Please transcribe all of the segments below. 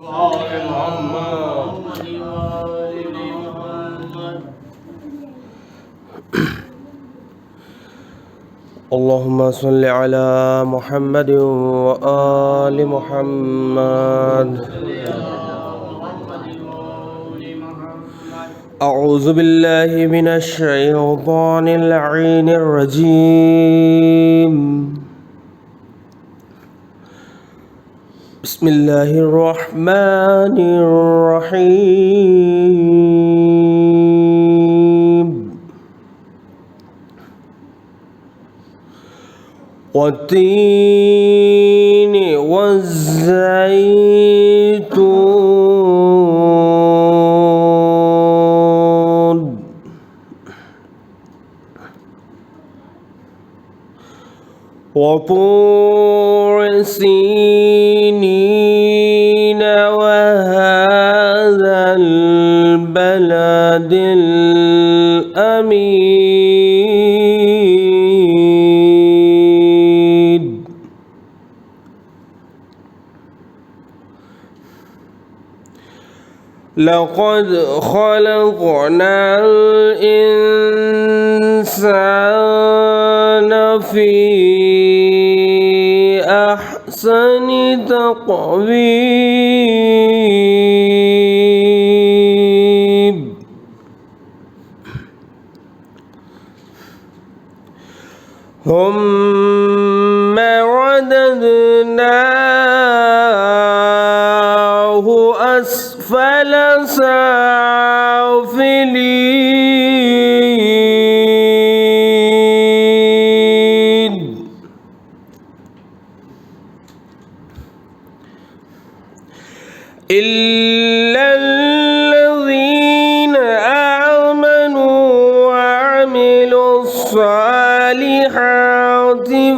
اللهم صل على محمد وآل محمد. أعوذ بالله من الشيطان اللعين الرجيم. بسم الله الرحمن الرحيم. والتين والزيتون وطور سينين وهذا البلد الأمين. لقد خلقنا الإنسان في أحسن تقويم. ثم رددناه أسفل سافلين. إلا الذين آمنوا وعملوا الصالحات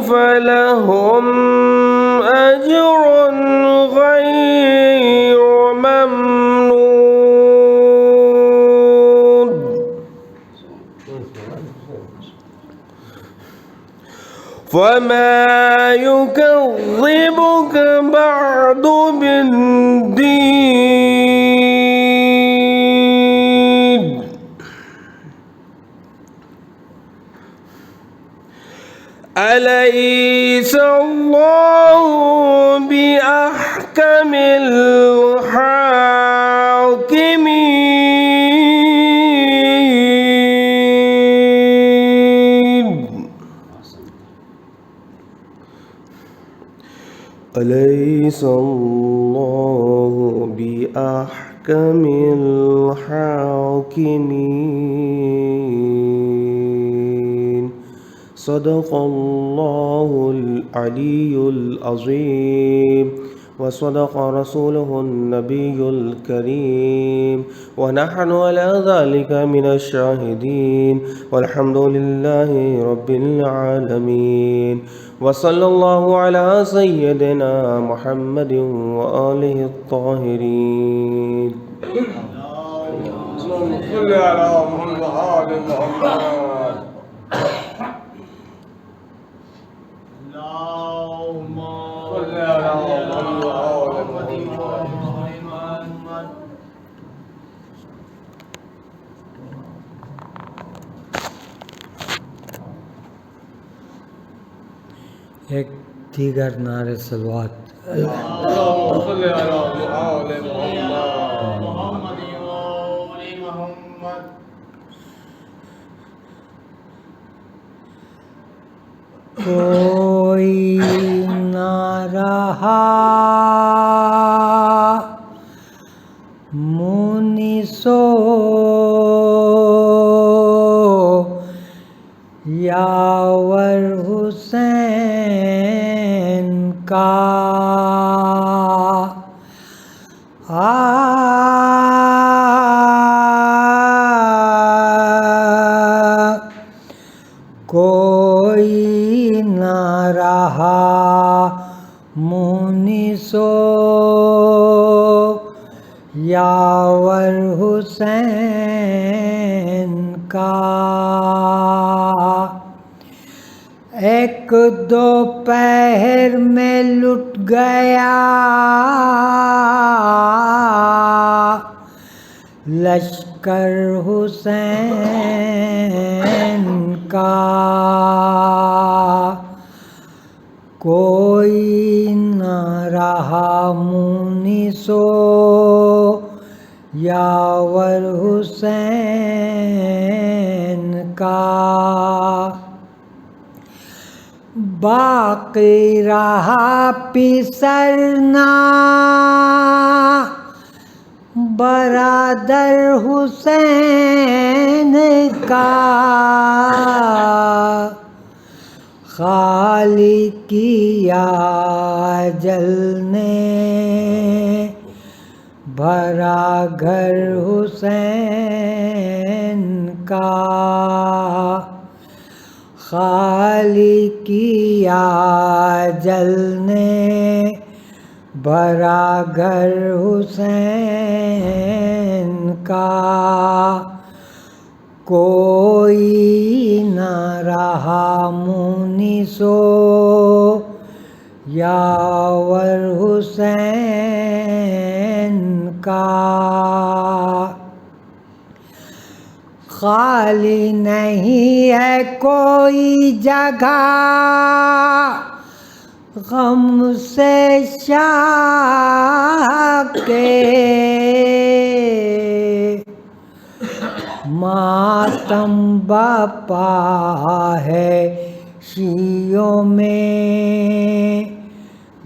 فلهم أجر غير ممنون. فما يكذبك بعد بالدين. أليس الله بأحكم الحاكمين. أليس الله بأحكم الحاكمين. صدق الله العلي العظيم وصدق رسوله النبي الكريم ونحن على ذلك من الشاهدين والحمد لله رب العالمين. وصلى الله على سيدنا محمد وآله الطاهرين. اللهم صل على محمد وآل محمد. اللهم صل على محمد وآل محمد. ایک دیگر نعرے صلوات. اللهم صل على آل محمد. کوئی نہ رہا مونسو یاور حسین کا. کوئی نہ رہا مونسو یاور حسین کا. ایک ایک دوپہر میں لٹ گیا لشکر حسین کا، کوئی نہ رہا مونسو یاور حسین کا، باقی رہا پسرنا برادر حسین کا، خالی کیا اجل نے بھرا گھر حسین کا، خالی کیا اجل نے بھرا گھر حسین کا، کوئی نہ رہا مونسو یاور حسین کا، خالی نہیں ہے کوئی جگہ غم سے شاہ کے، ماتم باپا ہے شیعوں میں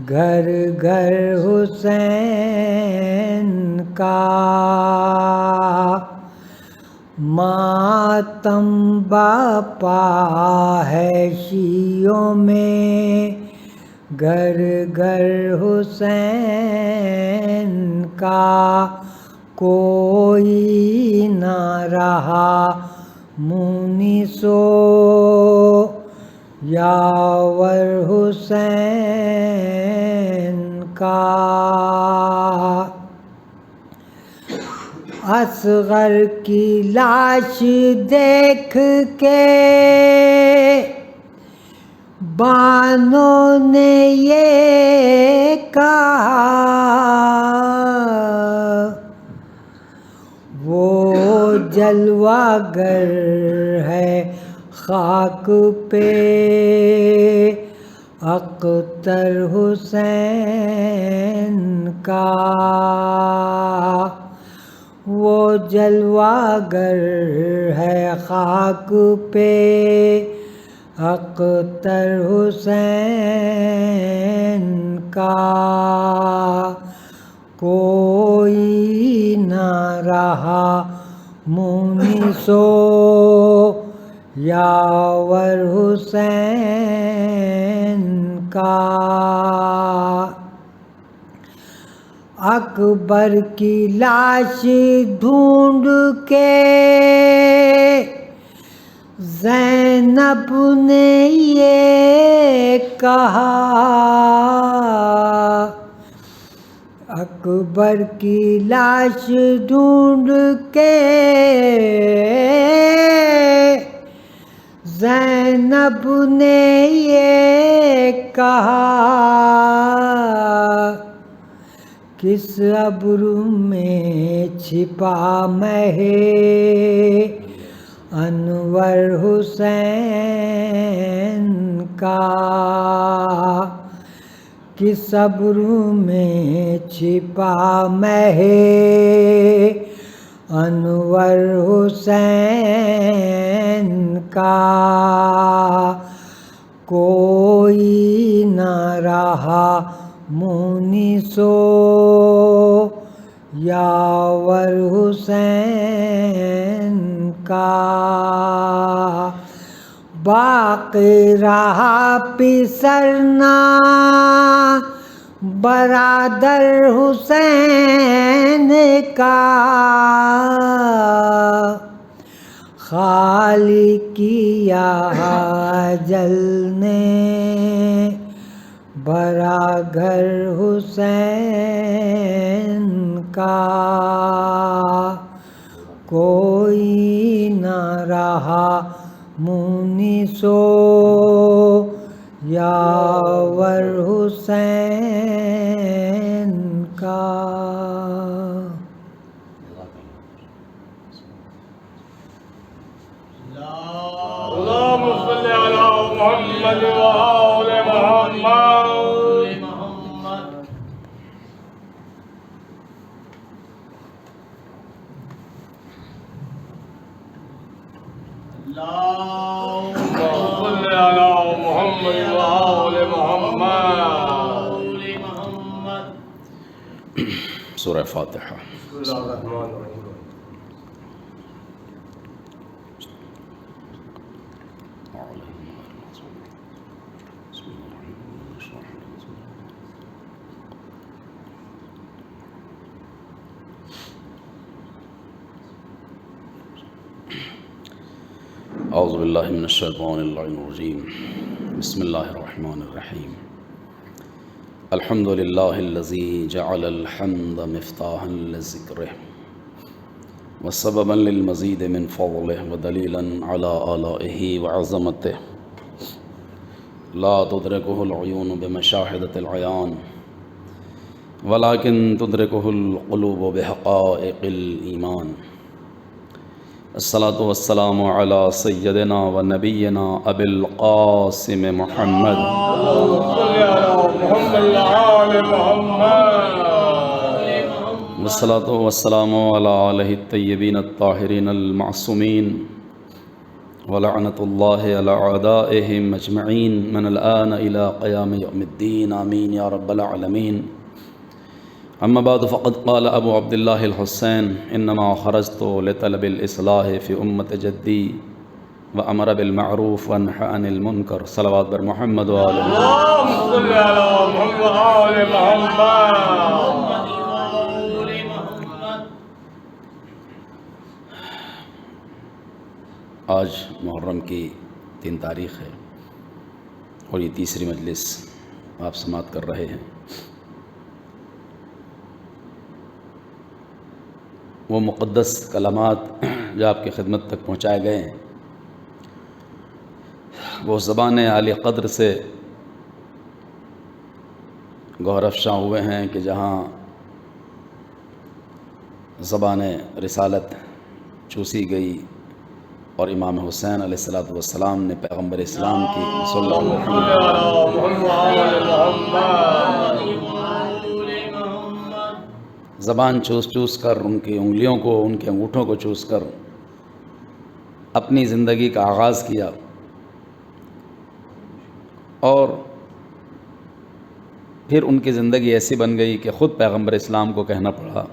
گھر گھر حسین کا، ماتم باپا ہے شیعوں میں گھر گھر حسین کا، کوئی نہ رہا مونسو یاور حسین کا، اصغر کی لاش دیکھ کے بانوں نے یہ کہا وہ جلوہ گر ہے خاک پہ اختر حسین کا، وہ جلوہ گر ہے خاک پہ اختر حسین کا، کوئی نہ رہا مونسو یاور حسین کا، اکبر کی لاش ڈھونڈ کے زینب نے یہ کہا، اکبر کی لاش ڈھونڈ کے زینب نے یہ کہا، کس ابرو میں چھپا مہ انور حسین کا، کس ابرو میں چھپا مہ انور حسین کا، کوئی نہ رہا مونسو یاور حسین کا، باقی رہا پسرنا برادر حسین کا، خالی کیا اجل نے بھرا گھر حسین کا، کوئی نہ رہا مونسو یاور حسین کا اللهم صل على محمد وآل محمد. اللهم صل على محمد وآل محمد. سورہ فاتحہ. بسم الله الرحمن الرحيم. اعوذ باللہ من الشیطان اللعین الرجیم. بسم اللہ الرحمن الرحیم. الحمد للہ الذی جعل الحمد مفتاحا لذکرہ وسببا للمزید من فضلہ ودلیلا علی آلائہ وعظمتہ لا تدرکہ العیون بمشاہدۃ العیان ولکن تدرکہ القلوب بحقائق الایمان. الصلاة والسلام علی سیدنا و نبینا ابی القاسم محمد اللهم صل على محمد وآل محمد. والصلاة والسلام علی آلہ الطیبین الطاہرین المعصومین ولعنۃ اللہ علی اعدائہم اجمعین من الآن الى قیام یوم الدین آمین یا رب العالمین. اما بعد فقد قال ابو عبد اللہ الحسین انما خرجت لطلب الاصلاح فی امت جدی وامر بالمعروف ونہى عن المنکر. صلوات بر محمد وآل محمد. اللهم صل على محمد وآل محمد. آج محرم کی 3 تاریخ ہے اور یہ تیسری مجلس آپ سماعت کر رہے ہیں. وہ مقدس کلمات جو آپ کی خدمت تک پہنچائے گئے ہیں وہ زبان عالی قدر سے گوہر افشاں ہوئے ہیں کہ جہاں زبان رسالت چوسی گئی اور امام حسین علیہ السلام نے پیغمبر اسلام کی صلی اللہ علیہ وسلم زبان چوس چوس کر ان کی انگلیوں کو ان کے انگوٹھوں کو چوس کر اپنی زندگی کا آغاز کیا اور پھر ان کی زندگی ایسی بن گئی کہ خود پیغمبر اسلام کو کہنا پڑا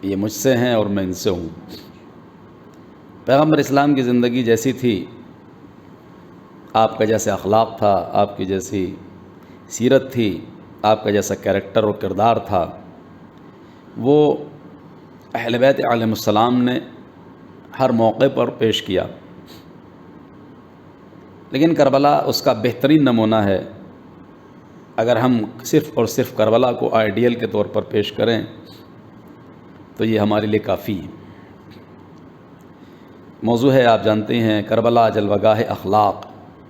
یہ مجھ سے ہیں اور میں ان سے ہوں. پیغمبر اسلام کی زندگی جیسی تھی، آپ کا جیسے اخلاق تھا، آپ کی جیسی سیرت تھی، آپ کا جیسا کیریکٹر اور کردار تھا، وہ اہل بیت علیہم السلام نے ہر موقع پر پیش کیا. لیکن کربلا اس کا بہترین نمونہ ہے. اگر ہم صرف اور صرف کربلا کو آئیڈیل کے طور پر پیش کریں تو یہ ہمارے لیے کافی ہے. موضوع ہے، آپ جانتے ہیں، کربلا جلوگاہ اخلاق،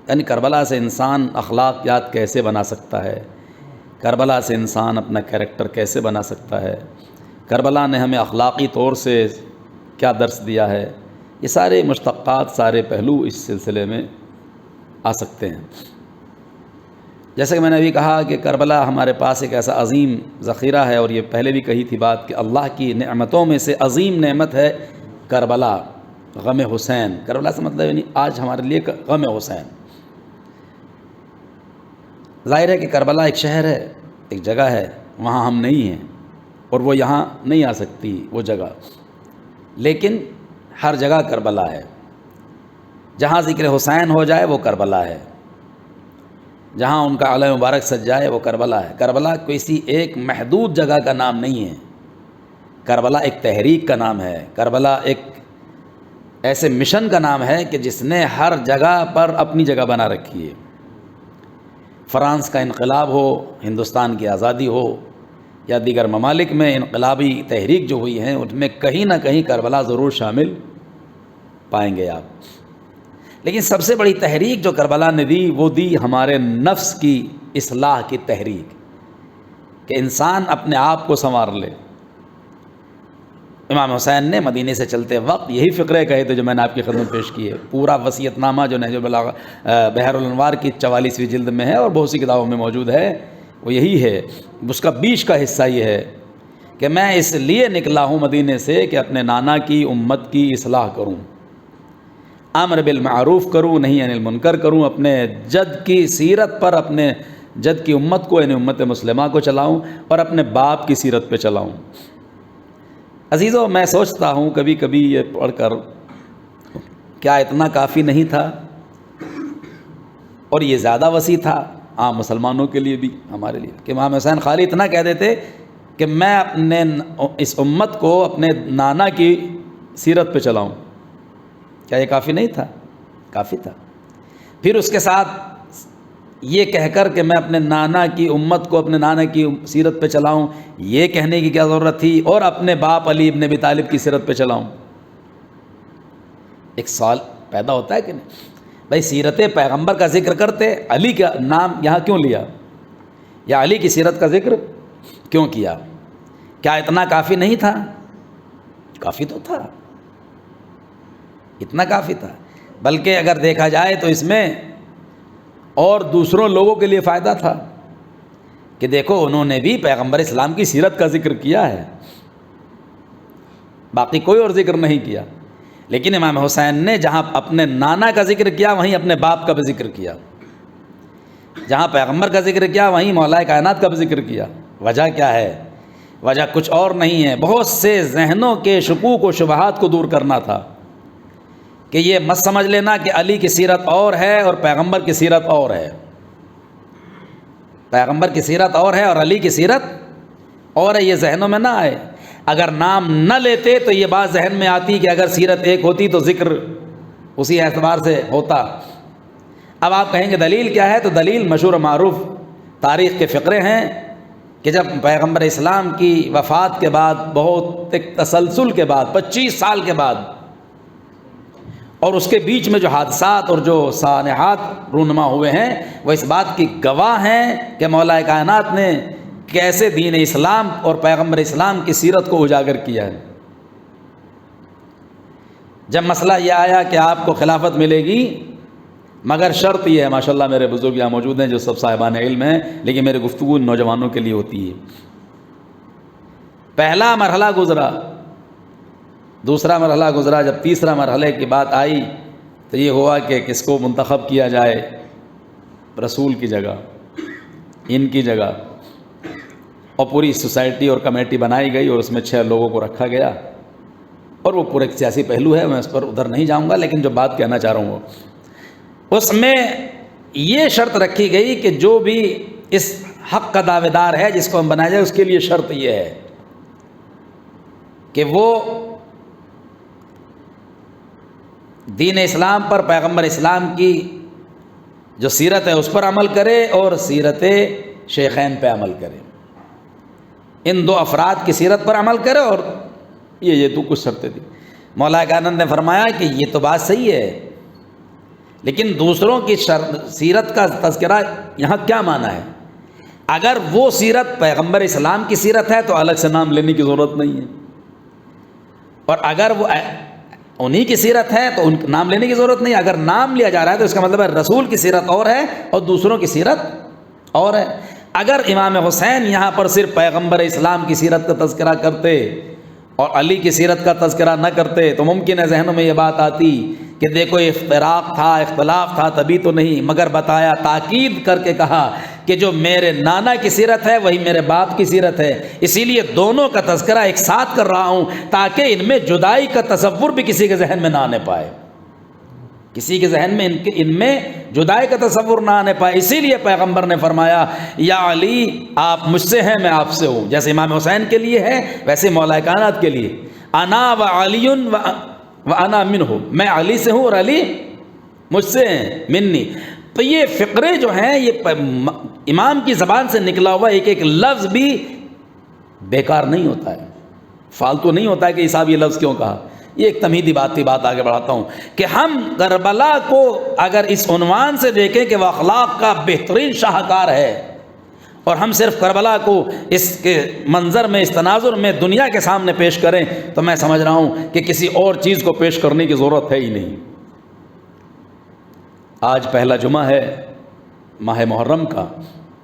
یعنی کربلا سے انسان اخلاقیات کیسے بنا سکتا ہے، کربلا سے انسان اپنا کیریکٹر کیسے بنا سکتا ہے، کربلا نے ہمیں اخلاقی طور سے کیا درس دیا ہے. یہ سارے مشتقات، سارے پہلو اس سلسلے میں آ سکتے ہیں. جیسا کہ میں نے ابھی کہا کہ کربلا ہمارے پاس ایک ایسا عظیم ذخیرہ ہے، اور یہ پہلے بھی کہی تھی بات کہ اللہ کی نعمتوں میں سے عظیم نعمت ہے کربلا، غم حسین. کربلا سے مطلب یعنی آج ہمارے لیے غم حسین. ظاہر ہے کہ کربلا ایک شہر ہے، ایک جگہ ہے، وہاں ہم نہیں ہیں اور وہ یہاں نہیں آ سکتی وہ جگہ، لیکن ہر جگہ کربلا ہے. جہاں ذکر حسین ہو جائے وہ کربلا ہے، جہاں ان کا علیہ مبارک سج جائے وہ کربلا ہے. کربلا کسی ایک محدود جگہ کا نام نہیں ہے، کربلا ایک تحریک کا نام ہے، کربلا ایک ایسے مشن کا نام ہے کہ جس نے ہر جگہ پر اپنی جگہ بنا رکھی ہے. فرانس کا انقلاب ہو، ہندوستان کی آزادی ہو، یا دیگر ممالک میں انقلابی تحریک جو ہوئی ہیں، ان میں کہیں نہ کہیں کربلا ضرور شامل پائیں گے آپ. لیکن سب سے بڑی تحریک جو کربلا نے دی وہ دی ہمارے نفس کی اصلاح کی تحریک، کہ انسان اپنے آپ کو سنوار لے۔ امام حسین نے مدینے سے چلتے وقت یہی فقرے کہے تھے جو میں نے آپ کی خدمت پیش کی ہے۔ پورا وصیت نامہ جو نہج البلاغہ بحر الانوار کی 44ویں جلد میں ہے اور بہت سی کتابوں میں موجود ہے، وہ یہی ہے۔ اس کا بیچ کا حصہ یہ ہے کہ میں اس لیے نکلا ہوں مدینے سے کہ اپنے نانا کی امت کی اصلاح کروں، امر بالمعروف کروں، نہیں عن المنکر کروں، اپنے جد کی سیرت پر اپنے جد کی امت کو یعنی امت مسلمہ کو چلاؤں اور اپنے باپ کی سیرت پہ چلاؤں۔ عزیزو، میں سوچتا ہوں کبھی کبھی یہ پڑھ کر، کیا اتنا کافی نہیں تھا؟ اور یہ زیادہ وسیع تھا عام مسلمانوں کے لیے بھی، ہمارے لیے، کہ امام حسین خالی اتنا کہہ دیتے کہ میں اپنے اس امت کو اپنے نانا کی سیرت پہ چلاؤں۔ کیا یہ کافی نہیں تھا؟ کافی تھا۔ پھر اس کے ساتھ یہ کہہ کر کہ میں اپنے نانا کی امت کو اپنے نانا کی سیرت پہ چلاؤں، یہ کہنے کی کیا ضرورت تھی؟ اور اپنے باپ علی ابن ابی طالب کی سیرت پہ چلاؤں۔ ایک سوال پیدا ہوتا ہے کہ نہیں؟ بھائی سیرت پیغمبر کا ذکر کرتے، علی کا نام یہاں کیوں لیا؟ یا علی کی سیرت کا ذکر کیوں کیا؟ کیا اتنا کافی نہیں تھا؟ کافی تو تھا، اتنا کافی تھا۔ بلکہ اگر دیکھا جائے تو اس میں اور دوسروں لوگوں کے لیے فائدہ تھا کہ دیکھو انہوں نے بھی پیغمبر اسلام کی سیرت کا ذکر کیا ہے، باقی کوئی اور ذکر نہیں کیا۔ لیکن امام حسین نے جہاں اپنے نانا کا ذکر کیا وہیں اپنے باپ کا بھی ذکر کیا، جہاں پیغمبر کا ذکر کیا وہیں مولا کائنات کا بھی ذکر کیا۔ وجہ کیا ہے؟ وجہ کچھ اور نہیں ہے، بہت سے ذہنوں کے شکوک و شبہات کو دور کرنا تھا کہ یہ مت سمجھ لینا کہ علی کی سیرت اور ہے اور پیغمبر کی سیرت اور ہے، پیغمبر کی سیرت اور ہے اور علی کی سیرت اور ہے، یہ ذہنوں میں نہ آئے۔ اگر نام نہ لیتے تو یہ بات ذہن میں آتی کہ اگر سیرت ایک ہوتی تو ذکر اسی اعتبار سے ہوتا۔ اب آپ کہیں گے دلیل کیا ہے؟ تو دلیل مشہور و معروف تاریخ کے فقرے ہیں کہ جب پیغمبر اسلام کی وفات کے بعد بہت ایک تسلسل کے بعد 25 سال کے بعد اور اس کے بیچ میں جو حادثات اور جو سانحات رونما ہوئے ہیں وہ اس بات کی گواہ ہیں کہ مولا کائنات نے کیسے دین اسلام اور پیغمبر اسلام کی سیرت کو اجاگر کیا ہے۔ جب مسئلہ یہ آیا کہ آپ کو خلافت ملے گی مگر شرط یہ ہے، ماشاءاللہ میرے بزرگ یہاں موجود ہیں جو سب صاحبان علم ہیں، لیکن میرے گفتگو نوجوانوں کے لیے ہوتی ہے۔ پہلا مرحلہ گزرا، دوسرا مرحلہ گزرا، جب تیسرا مرحلے کی بات آئی تو یہ ہوا کہ کس کو منتخب کیا جائے رسول کی جگہ، ان کی جگہ، اور پوری سوسائٹی اور کمیٹی بنائی گئی اور اس میں 6 لوگوں کو رکھا گیا، اور وہ پورے سیاسی پہلو ہے، میں اس پر ادھر نہیں جاؤں گا، لیکن جو بات کہنا چاہ رہا ہوں اس میں یہ شرط رکھی گئی کہ جو بھی اس حق کا دعوے دار ہے جس کو ہم بنایا جائے اس کے لیے شرط یہ ہے کہ وہ دین اسلام پر پیغمبر اسلام کی جو سیرت ہے اس پر عمل کرے اور سیرت شیخین پہ عمل کرے، ان 2 افراد کی سیرت پر عمل کرے، اور یہ تو کچھ شرطیں تھی۔ مولا کائنات نے فرمایا کہ یہ تو بات صحیح ہے، لیکن دوسروں کی سیرت کا تذکرہ یہاں کیا معنی ہے؟ اگر وہ سیرت پیغمبر اسلام کی سیرت ہے تو الگ سے نام لینے کی ضرورت نہیں ہے، اور اگر وہ انہی کی سیرت ہے تو ان نام لینے کی ضرورت نہیں۔ اگر نام لیا جا رہا ہے تو اس کا مطلب ہے رسول کی سیرت اور ہے اور دوسروں کی سیرت اور ہے۔ اگر امام حسین یہاں پر صرف پیغمبر اسلام کی سیرت کا تذکرہ کرتے اور علی کی سیرت کا تذکرہ نہ کرتے تو ممکن ہے ذہنوں میں یہ بات آتی کہ دیکھو افتراق تھا، اختلاف تھا، تبھی تو نہیں، مگر بتایا، تاکید کر کے کہا کہ جو میرے نانا کی سیرت ہے وہی میرے باپ کی سیرت ہے، اسی لیے دونوں کا تذکرہ ایک ساتھ کر رہا ہوں تاکہ ان میں جدائی کا تصور بھی کسی کے ذہن میں نہ آنے پائے، کسی کے ذہن میں ان میں جدائی کا تصور نہ آنے پائے۔ اسی لیے پیغمبر نے فرمایا یا علی آپ مجھ سے ہیں میں آپ سے ہوں، جیسے امام حسین کے لیے ہے ویسے مولا کائنات کے لیے، انا و علی و انا منہ، میں علی سے ہوں اور علی مجھ سے ہیں، منی۔ تو یہ فقرے جو ہیں یہ امام کی زبان سے نکلا ہوا ایک ایک لفظ بھی بیکار نہیں ہوتا ہے، فالتو نہیں ہوتا ہے کہ صاحب یہ لفظ کیوں کہا، یہ ایک تمہیدی بات آگے بڑھاتا ہوں کہ ہم کربلا کو اگر اس عنوان سے دیکھیں کہ وہ اخلاق کا بہترین شاہکار ہے، اور ہم صرف کربلا کو اس کے منظر میں، اس تناظر میں دنیا کے سامنے پیش کریں، تو میں سمجھ رہا ہوں کہ کسی اور چیز کو پیش کرنے کی ضرورت ہے ہی نہیں۔ آج پہلا جمعہ ہے ماہ محرم کا،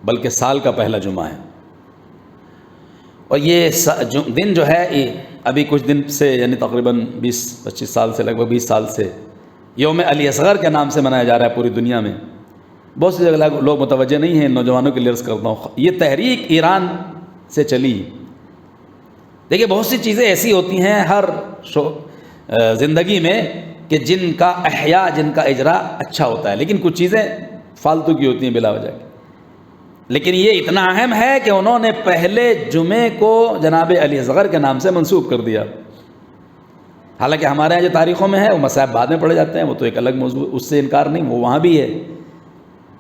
بلکہ سال کا پہلا جمعہ ہے، اور یہ دن جو ہے ابھی کچھ دن سے، یعنی تقریباً 20-25 سال سے، لگ بھگ 20 سال سے یوم علی اصغر کے نام سے منایا جا رہا ہے پوری دنیا میں۔ بہت سی جگہ لوگ متوجہ نہیں ہیں، نوجوانوں کے لیے عرض کرتا ہوں، یہ تحریک ایران سے چلی۔ دیکھیے بہت سی چیزیں ایسی ہوتی ہیں ہر زندگی میں کہ جن کا احیاء، جن کا اجرا اچھا ہوتا ہے، لیکن کچھ چیزیں فالتو کی ہوتی ہیں بلا وجہ کی۔ لیکن یہ اتنا اہم ہے کہ انہوں نے پہلے جمعے کو جناب علی اصغر کے نام سے منسوب کر دیا۔ حالانکہ ہمارے یہاں جو تاریخوں میں ہے وہ مصائب بعد میں پڑھے جاتے ہیں، وہ تو ایک الگ موضوع، اس سے انکار نہیں، وہ وہاں بھی ہے،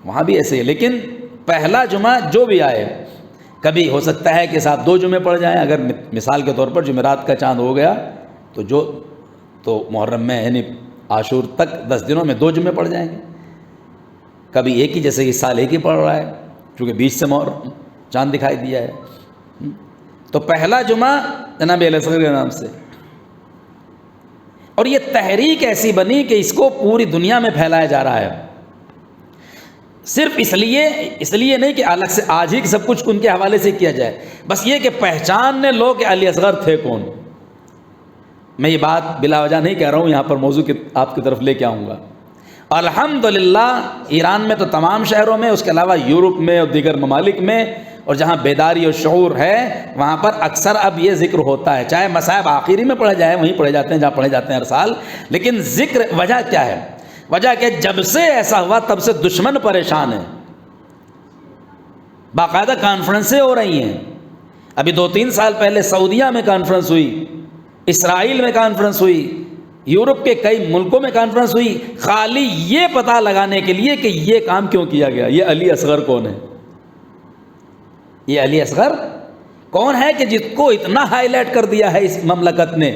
وہاں بھی ایسے ہے۔ لیکن پہلا جمعہ جو بھی آئے، کبھی ہو سکتا ہے کہ ساتھ 2 جمعے پڑ جائیں، اگر مثال کے طور پر جمعرات کا چاند ہو گیا تو محرم میں یعنی عاشور تک 10 دنوں میں 2 جمعے پڑ جائیں گے، کبھی ایک ہی، جیسے اس سال ایک ہی پڑ رہا ہے کیونکہ بیچ سے چاند دکھائی دیا ہے۔ تو پہلا جمعہ جناب علی اصغر کے نام سے، اور یہ تحریک ایسی بنی کہ اس کو پوری دنیا میں پھیلایا جا رہا ہے، صرف اس لیے نہیں کہ الگ سے آج ہی سب کچھ ان کے حوالے سے کیا جائے، بس یہ کہ پہچاننے لو کہ علی اصغر تھے کون۔ میں یہ بات بلا وجہ نہیں کہہ رہا ہوں، یہاں پر موضوع آپ کی طرف لے کے آؤں گا۔ الحمدللہ ایران میں تو تمام شہروں میں، اس کے علاوہ یورپ میں اور دیگر ممالک میں، اور جہاں بیداری اور شعور ہے وہاں پر اکثر اب یہ ذکر ہوتا ہے، چاہے مصائب آخری میں پڑھے جائے، وہیں پڑھے جاتے ہیں جہاں پڑھے جاتے ہیں ہر سال، لیکن ذکر وجہ کیا ہے؟ وجہ کہ جب سے ایسا ہوا تب سے دشمن پریشان ہے، باقاعدہ کانفرنسیں ہو رہی ہیں۔ ابھی 2-3 سال پہلے سعودیہ میں کانفرنس ہوئی، اسرائیل میں کانفرنس ہوئی، یورپ کے کئی ملکوں میں کانفرنس ہوئی، خالی یہ پتہ لگانے کے لیے کہ یہ کام کیوں کیا گیا، یہ علی اصغر کون ہے، یہ علی اصغر کون ہے کہ جس کو اتنا ہائی لائٹ کر دیا ہے اس مملکت نے،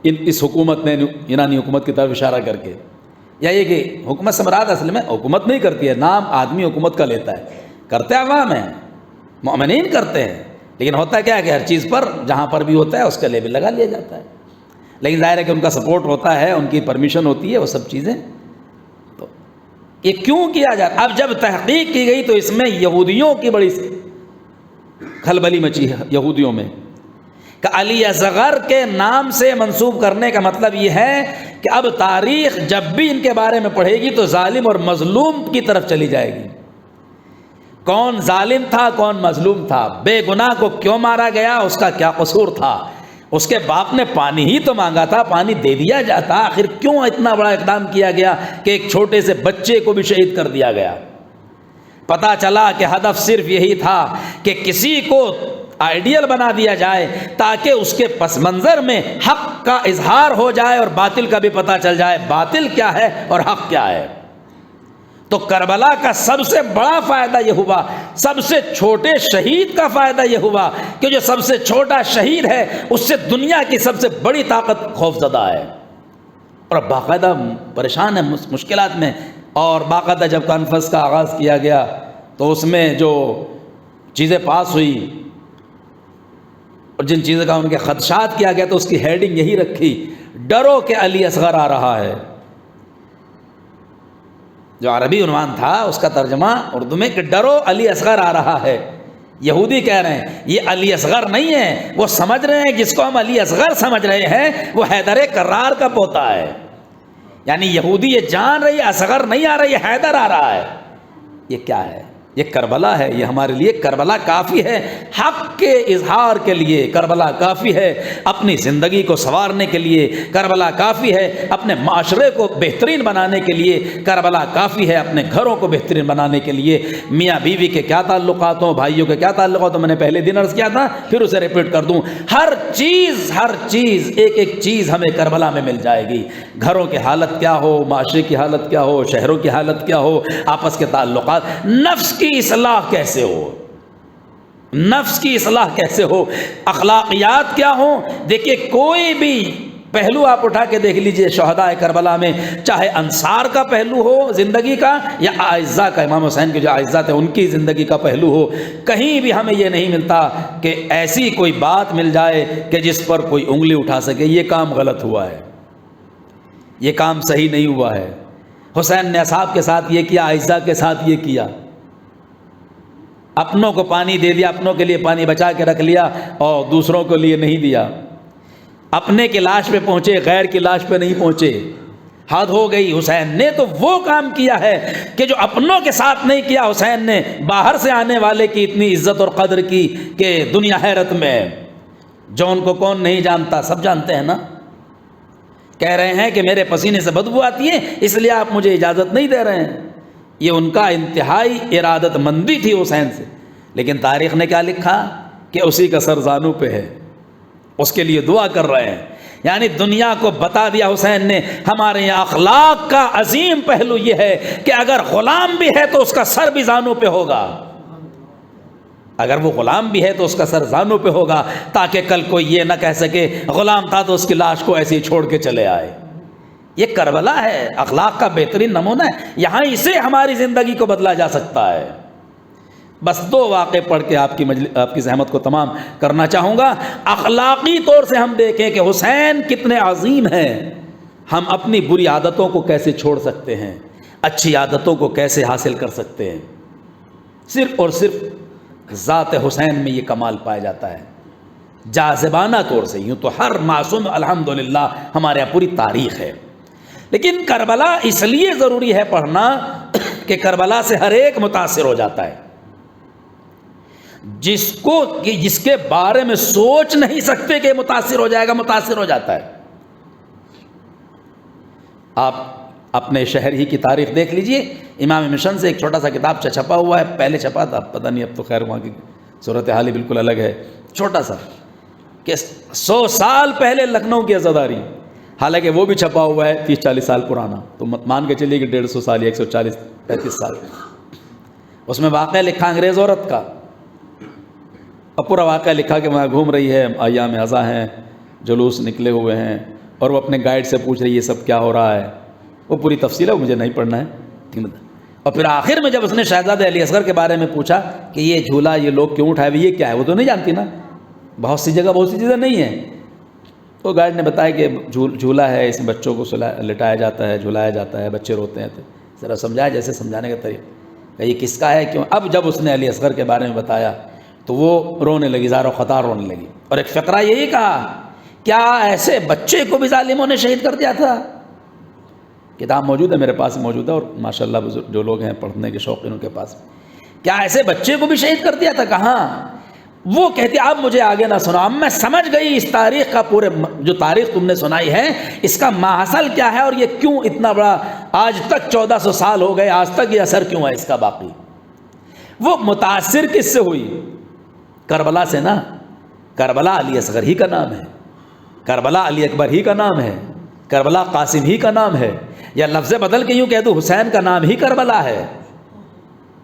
اس حکومت نے، ایرانی حکومت کی طرف اشارہ کر کے۔ یا یہ کہ حکومت سے مراد اصل میں حکومت نہیں کرتی ہے، نام آدمی حکومت کا لیتا ہے، کرتے عوام ہیں، مومنین کرتے ہیں، لیکن ہوتا کیا ہے کہ ہر چیز پر جہاں پر بھی ہوتا ہے اس کا لیبل لگا لیا جاتا ہے، لیکن ظاہر ہے کہ ان کا سپورٹ ہوتا ہے، ان کی پرمیشن ہوتی ہے، وہ سب چیزیں۔ تو یہ کیوں کیا جاتا؟ اب جب تحقیق کی گئی تو اس میں یہودیوں کی بڑی کھلبلی مچی ہے، یہودیوں میں، کہ علی اصغر کے نام سے منسوب کرنے کا مطلب یہ ہے کہ اب تاریخ جب بھی ان کے بارے میں پڑھے گی تو ظالم اور مظلوم کی طرف چلی جائے گی، کون ظالم تھا کون مظلوم تھا، بے گناہ کو کیوں مارا گیا، اس کا کیا قصور تھا، اس کے باپ نے پانی ہی تو مانگا تھا، پانی دے دیا جاتا، آخر کیوں اتنا بڑا اقدام کیا گیا کہ ایک چھوٹے سے بچے کو بھی شہید کر دیا گیا۔ پتہ چلا کہ ہدف صرف یہی تھا کہ کسی کو آئیڈیل بنا دیا جائے تاکہ اس کے پس منظر میں حق کا اظہار ہو جائے اور باطل کا بھی پتہ چل جائے، باطل کیا ہے اور حق کیا ہے۔ تو کربلا کا سب سے بڑا فائدہ یہ ہوا، سب سے چھوٹے شہید کا فائدہ یہ ہوا کہ جو سب سے چھوٹا شہید ہے اس سے دنیا کی سب سے بڑی طاقت خوف زدہ ہے اور باقاعدہ پریشان ہے، مشکلات میں۔ اور باقاعدہ جب کانفرنس کا آغاز کیا گیا تو اس میں جو چیزیں پاس ہوئی اور جن چیزوں کا ان کے خدشات کیا گیا تو اس کی ہیڈنگ یہی رکھی، ڈرو کہ علی اصغر آ رہا ہے۔ جو عربی عنوان تھا اس کا ترجمہ اردو میں کہ ڈرو علی اصغر آ رہا ہے۔ یہودی کہہ رہے ہیں یہ علی اصغر نہیں ہے، وہ سمجھ رہے ہیں جس کو ہم علی اصغر سمجھ رہے ہیں وہ حیدر کرار کا پوتا ہے، یعنی یہودی یہ جان رہی ہے اصغر نہیں آ رہا، یہ حیدر آ رہا ہے۔ یہ کیا ہے؟ یہ کربلا ہے، یہ ہمارے لیے کربلا کافی ہے حق کے اظہار کے لیے، کربلا کافی ہے اپنی زندگی کو سنوارنے کے لیے، کربلا کافی ہے اپنے معاشرے کو بہترین بنانے کے لیے، کربلا کافی ہے اپنے گھروں کو بہترین بنانے کے لیے۔ میاں بیوی کے کیا تعلقات ہوں، بھائیوں کے کیا تعلقات ہوں، میں نے پہلے دن عرض کیا تھا، پھر اسے ریپیٹ کر دوں، ہر چیز ایک چیز ہمیں کربلا میں مل جائے گی۔ گھروں کی حالت کیا ہو، معاشرے کی حالت کیا ہو، شہروں کی حالت کیا ہو، آپس کے تعلقات، نفس کی اصلاح کیسے ہو، نفس کی اصلاح کیسے ہو، اخلاقیات کیا ہوں۔ دیکھیے کوئی بھی پہلو آپ اٹھا کے دیکھ لیجئے شہداء کربلا میں، چاہے انصار کا پہلو ہو زندگی کا یا اعزاء کا، امام حسین کے جو اعزاء تھے ان کی زندگی کا پہلو ہو، کہیں بھی ہمیں یہ نہیں ملتا کہ ایسی کوئی بات مل جائے کہ جس پر کوئی انگلی اٹھا سکے یہ کام غلط ہوا ہے، یہ کام صحیح نہیں ہوا ہے۔ حسین نے اصحاب کے ساتھ یہ کیا، اعزاء کے ساتھ یہ کیا، اپنوں کو پانی دے دیا، اپنوں کے لیے پانی بچا کے رکھ لیا اور دوسروں کے لیے نہیں دیا، اپنے کی لاش پہ پہنچے غیر کی لاش پہ نہیں پہنچے، حد ہو گئی۔ حسین نے تو وہ کام کیا ہے کہ جو اپنوں کے ساتھ نہیں کیا، حسین نے باہر سے آنے والے کی اتنی عزت اور قدر کی کہ دنیا حیرت میں، جو ان کو کون نہیں جانتا، سب جانتے ہیں نا۔ کہہ رہے ہیں کہ میرے پسینے سے بدبو آتی ہے اس لیے آپ مجھے اجازت نہیں دے رہے ہیں، یہ ان کا انتہائی ارادت مندی تھی حسین سے، لیکن تاریخ نے کیا لکھا کہ اسی کا سر زانو پہ ہے، اس کے لیے دعا کر رہے ہیں۔ یعنی دنیا کو بتا دیا حسین نے ہمارے یہاں اخلاق کا عظیم پہلو یہ ہے کہ اگر غلام بھی ہے تو اس کا سر بھی زانو پہ ہوگا، اگر وہ غلام بھی ہے تو اس کا سر زانو پہ ہوگا، تاکہ کل کوئی یہ نہ کہہ سکے غلام تھا تو اس کی لاش کو ایسے ہی چھوڑ کے چلے آئے۔ یہ کربلا ہے، اخلاق کا بہترین نمونہ ہے، یہاں اسے ہماری زندگی کو بدلا جا سکتا ہے۔ بس دو واقعے پڑھ کے آپ کی زحمت کو تمام کرنا چاہوں گا۔ اخلاقی طور سے ہم دیکھیں کہ حسین کتنے عظیم ہیں، ہم اپنی بری عادتوں کو کیسے چھوڑ سکتے ہیں، اچھی عادتوں کو کیسے حاصل کر سکتے ہیں۔ صرف اور صرف ذات حسین میں یہ کمال پایا جاتا ہے، جاذبانہ طور سے۔ یوں تو ہر معصوم الحمدللہ ہمارے یہاں پوری تاریخ ہے، لیکن کربلا اس لیے ضروری ہے پڑھنا کہ کربلا سے ہر ایک متاثر ہو جاتا ہے، جس کے بارے میں سوچ نہیں سکتے کہ متاثر ہو جائے گا، متاثر ہو جاتا ہے۔ آپ اپنے شہر ہی کی تاریخ دیکھ لیجئے، امام مشن سے ایک چھوٹا سا کتاب چھپا ہوا ہے، پہلے چھپا تھا پتہ نہیں، اب تو خیر وہاں کی صورتحال ہی بالکل الگ ہے، چھوٹا سا کہ 100 سال پہلے لکھنؤ کی عزاداری، حالانکہ وہ بھی چھپا ہوا ہے 30-40 سال پرانا، تو مان کے چلیے کہ 150 سال یا 140-35 سال۔ اس میں واقعہ لکھا انگریز عورت کا، اور پورا واقعہ لکھا کہ وہاں گھوم رہی ہے، ایام عزا ہیں، جلوس نکلے ہوئے ہیں، اور وہ اپنے گائیڈ سے پوچھ رہی ہے یہ سب کیا ہو رہا ہے، وہ پوری تفصیل ہے، وہ مجھے نہیں پڑھنا ہے۔ اور پھر آخر میں جب اس نے شہزادہ علی اصغر کے بارے میں پوچھا کہ یہ جھولا یہ لوگ کیوں اٹھائے ہوئے، یہ کیا ہے، وہ تو نہیں جانتی نا، بہت سی جگہ بہت سی چیزیں نہیں ہیں۔ تو گائیڈ نے بتایا کہ جھولا ہے، اس میں بچوں کو لٹایا جاتا ہے، جھلایا جاتا ہے، بچے روتے ہیں، تو ذرا سمجھایا جیسے سمجھانے کا طریقہ کہ یہ کس کا ہے کیوں۔ اب جب اس نے علی اصغر کے بارے میں بتایا تو وہ رونے لگی، زار و خطار رونے لگی، اور ایک فقرہ یہی کہا، کیا ایسے بچے کو بھی ظالموں نے شہید کر دیا تھا؟ کتاب موجود ہے، میرے پاس موجود ہے، اور ماشاءاللہ جو لوگ ہیں پڑھنے کے شوقینوں کے پاس، کیا ایسے بچے کو بھی شہید کر دیا تھا؟ کہاں؟ وہ کہتی اب مجھے آگے نہ سنا، اب میں سمجھ گئی اس تاریخ کا، پورے جو تاریخ تم نے سنائی ہے اس کا ماحصل کیا ہے، اور یہ کیوں اتنا بڑا آج تک 1400 سال ہو گئے، آج تک یہ اثر کیوں ہے اس کا باقی۔ وہ متاثر کس سے ہوئی؟ کربلا سے نا۔ کربلا علی اصغر ہی کا نام ہے، کربلا علی اکبر ہی کا نام ہے، کربلا قاسم ہی کا نام ہے، یا لفظ بدل کے یوں کہہ دو حسین کا نام ہی کربلا ہے،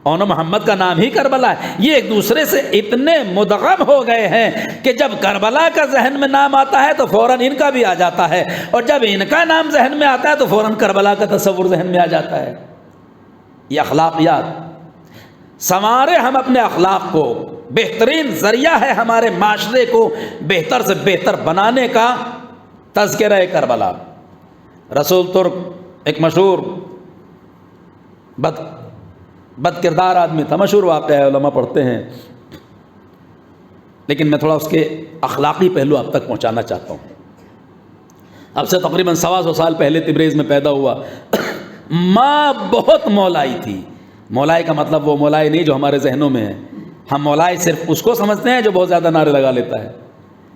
اون محمد کا نام ہی کربلا ہے۔ یہ ایک دوسرے سے اتنے مدغم ہو گئے ہیں کہ جب کربلا کا ذہن میں نام آتا ہے تو فوراً ان کا بھی آ جاتا ہے، اور جب ان کا نام ذہن میں آتا ہے تو فوراً کربلا کا تصور ذہن میں آ جاتا ہے۔ یہ اخلاقیات سنوارے ہم اپنے اخلاق کو، بہترین ذریعہ ہے ہمارے معاشرے کو بہتر سے بہتر بنانے کا تذکرہ کربلا۔ رسول ترک ایک مشہور بد کردار آدمی تھا، مشہور واقعہ ہے، علماء پڑھتے ہیں، لیکن میں تھوڑا اس کے اخلاقی پہلو اب تک پہنچانا چاہتا ہوں۔ اب سے تقریباً 125 سال پہلے تبریز میں پیدا ہوا۔ ماں بہت مولائی تھی۔ مولائی کا مطلب وہ مولائی نہیں جو ہمارے ذہنوں میں ہے، ہم مولائی صرف اس کو سمجھتے ہیں جو بہت زیادہ نعرے لگا لیتا ہے،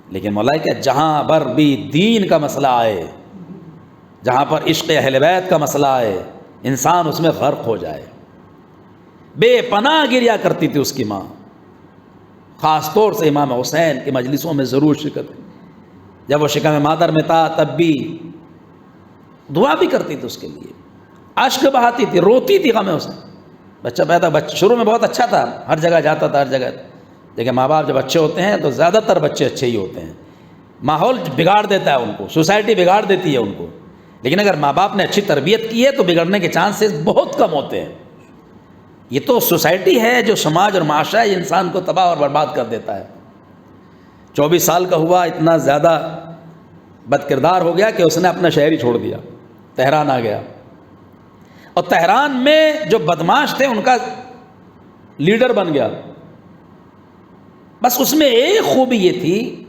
لیکن مولائی کیا، جہاں پر بھی دین کا مسئلہ آئے، جہاں پر عشق اہل بیت کا مسئلہ آئے، انسان اس میں غرق ہو جائے۔ بے پناہ گریا کرتی تھی اس کی ماں، خاص طور سے امام حسین کی مجلسوں میں ضرور شرکت، جب وہ شکم مادر میں تھا تب بھی دعا بھی کرتی تھی اس کے لیے، اشک بہاتی تھی، روتی تھی غم حسین۔ بچہ پیدا شروع میں بہت اچھا تھا، ہر جگہ جاتا تھا، ہر جگہ، لیکن ماں باپ جب اچھے ہوتے ہیں تو زیادہ تر بچے اچھے ہی ہوتے ہیں، ماحول بگاڑ دیتا ہے ان کو، سوسائٹی بگاڑ دیتی ہے ان کو. لیکن اگر ماں باپ نے اچھی تربیت کی ہے تو بگڑنے کے چانسز بہت کم ہوتے ہیں. یہ تو سوسائٹی ہے جو سماج اور معاشرہ ہے، انسان کو تباہ اور برباد کر دیتا ہے. 24 سال کا ہوا، اتنا زیادہ بد کردار ہو گیا کہ اس نے اپنا شہر ہی چھوڑ دیا، تہران آ گیا. اور تہران میں جو بدماش تھے ان کا لیڈر بن گیا. بس اس میں ایک خوبی یہ تھی،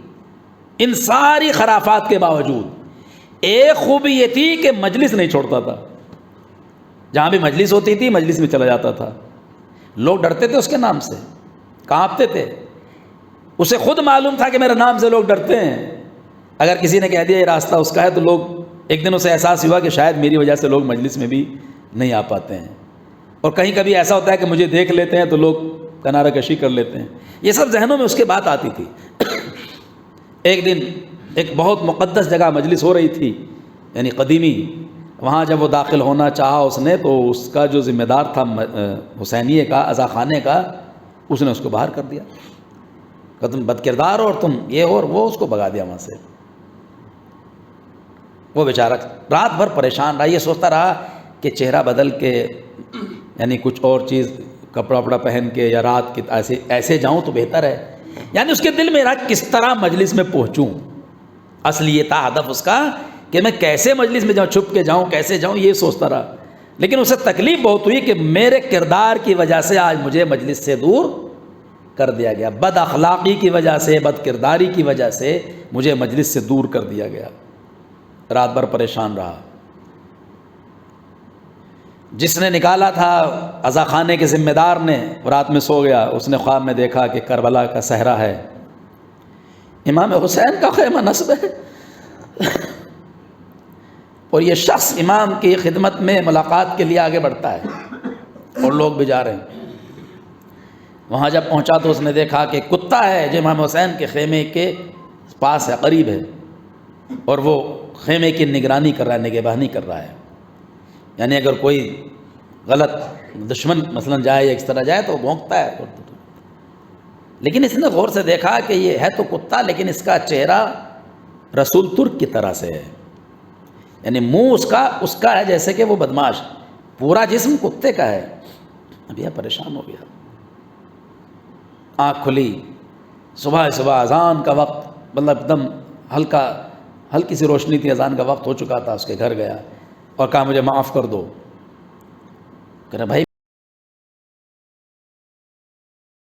ان ساری خرافات کے باوجود ایک خوبی یہ تھی کہ مجلس نہیں چھوڑتا تھا. جہاں بھی مجلس ہوتی تھی مجلس میں چلا جاتا تھا. لوگ ڈرتے تھے اس کے نام سے، کانپتے تھے. اسے خود معلوم تھا کہ میرے نام سے لوگ ڈرتے ہیں. اگر کسی نے کہہ دیا یہ راستہ اس کا ہے تو لوگ، ایک دن اسے احساس ہوا کہ شاید میری وجہ سے لوگ مجلس میں بھی نہیں آ پاتے ہیں. اور کہیں کبھی ایسا ہوتا ہے کہ مجھے دیکھ لیتے ہیں تو لوگ کنارہ کشی کر لیتے ہیں. یہ سب ذہنوں میں اس کے بات آتی تھی. ایک دن ایک بہت مقدس جگہ مجلس ہو رہی تھی، یعنی قدیمی. وہاں جب وہ داخل ہونا چاہا اس نے تو اس کا جو ذمہ دار تھا حسینیے کا، عزا خانے کا، اس نے اس کو باہر کر دیا کہ تم بد کردار ہو اور تم یہ ہو، اور وہ اس کو بھگا دیا وہاں سے. وہ بیچارہ رات بھر پریشان رہا، یہ سوچتا رہا کہ چہرہ بدل کے، یعنی کچھ اور چیز کپڑا وپڑا پہن کے یا رات کے ایسے جاؤں تو بہتر ہے. یعنی اس کے دل میں رہا کس طرح مجلس میں پہنچوں. اصلی یہ تھا ہدف اس کا کہ میں کیسے مجلس میں جاؤں، چھپ کے جاؤں، کیسے جاؤں، یہ سوچتا رہا. لیکن اسے تکلیف بہت ہوئی کہ میرے کردار کی وجہ سے آج مجھے مجلس سے دور کر دیا گیا، بد اخلاقی کی وجہ سے، بد کرداری کی وجہ سے مجھے مجلس سے دور کر دیا گیا. رات بھر پریشان رہا. جس نے نکالا تھا عزا خانے کے ذمہ دار نے، رات میں سو گیا. اس نے خواب میں دیکھا کہ کربلا کا صحرا ہے، امام حسین کا خیمہ نصب ہے، اور یہ شخص امام کی خدمت میں ملاقات کے لیے آگے بڑھتا ہے، اور لوگ بھی جا رہے ہیں. وہاں جب پہنچا تو اس نے دیکھا کہ کتا ہے جو امام حسین کے خیمے کے پاس ہے، قریب ہے، اور وہ خیمے کی نگرانی کر رہا ہے، نگہبانی کر رہا ہے. یعنی اگر کوئی غلط دشمن مثلا جائے یا اس طرح جائے تو بھونکتا ہے. لیکن اس نے غور سے دیکھا کہ یہ ہے تو کتا، لیکن اس کا چہرہ رسول ترک کی طرح سے ہے. یعنی منہ اس کا ہے جیسے کہ وہ بدماش، پورا جسم کتے کا ہے. اب یہ پریشان ہو گیا. آنکھ کھلی، صبح اذان کا وقت، مطلب ایک دم ہلکی سی روشنی تھی، اذان کا وقت ہو چکا تھا. اس کے گھر گیا اور کہا مجھے معاف کر دو. کہہ رہا بھائی